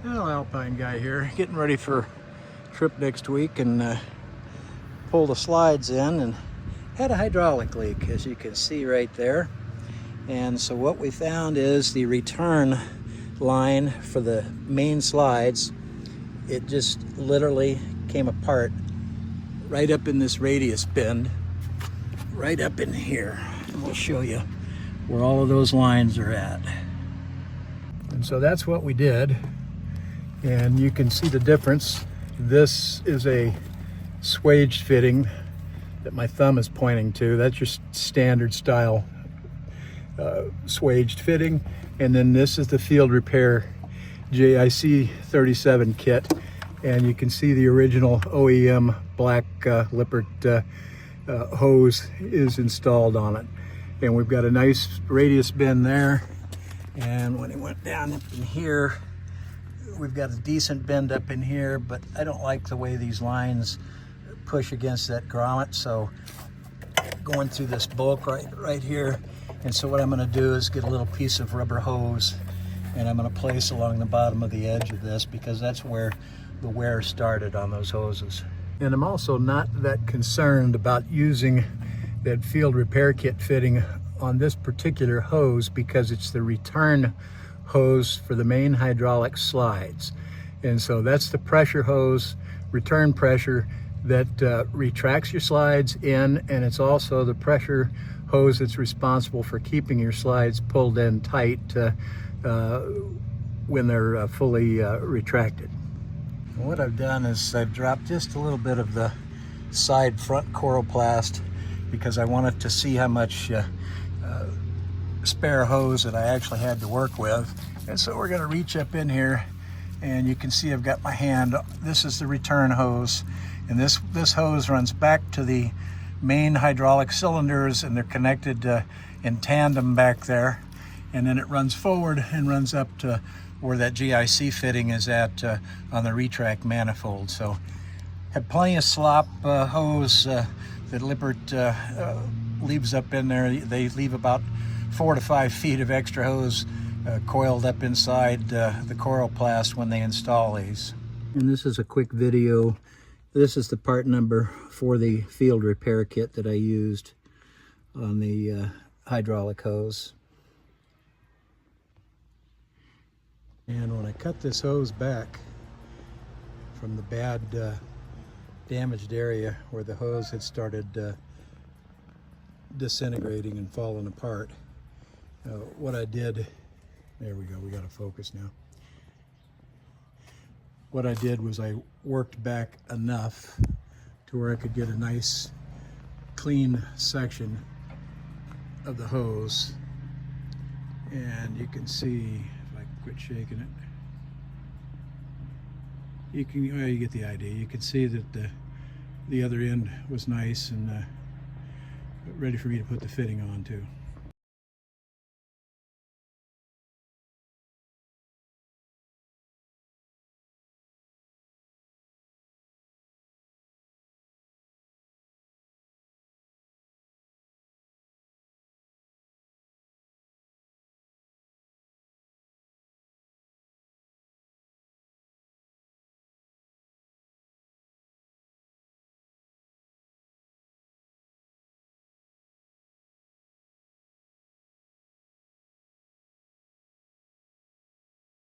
Well, Alpine guy here, getting ready for a trip next week, and pulled the slides in and had a hydraulic leak, as you can see right there. And so what we found is the return line for the main slides, it just literally came apart right up in this radius bend, right up in here. And we'll show you where all of those lines are at. And so that's what we did. And you can see the difference. This is a swaged fitting that my thumb is pointing to. That's your standard style swaged fitting. And then this is the field repair JIC37 kit. And you can see the original OEM black Lippert hose is installed on it. And we've got a nice radius bend there. And when it went down up in here, we've got a decent bend up in here, but I don't like the way these lines push against that grommet, so going through this bulk right here. And so what I'm going to do is get a little piece of rubber hose, and I'm going to place along the bottom of the edge of this, because that's where the wear started on those hoses. And I'm also not that concerned about using that field repair kit fitting on this particular hose, because it's the return hose for the main hydraulic slides. And so that's the pressure hose, return pressure, that retracts your slides in, and it's also the pressure hose that's responsible for keeping your slides pulled in tight when they're fully retracted. And what I've done is I've dropped just a little bit of the side front coroplast, because I wanted to see how much spare hose that I actually had to work with. And so we're going to reach up in here, and you can see I've got my hand. This is the return hose, and this hose runs back to the main hydraulic cylinders, and they're connected in tandem back there. And then it runs forward and runs up to where that GIC fitting is at on the retract manifold. So have plenty of slop hose that Lippert leaves up in there. They leave about 4 to 5 feet of extra hose coiled up inside the coroplast when they install these. And this is a quick video. This is the part number for the field repair kit that I used on the hydraulic hose. And when I cut this hose back from the bad damaged area where the hose had started disintegrating and falling apart, what I did, there we go, we got to focus now. What I did was I worked back enough to where I could get a nice clean section of the hose. And you can see, if I quit shaking it, you can, well, you get the idea. You can see that the other end was nice and ready for me to put the fitting on too.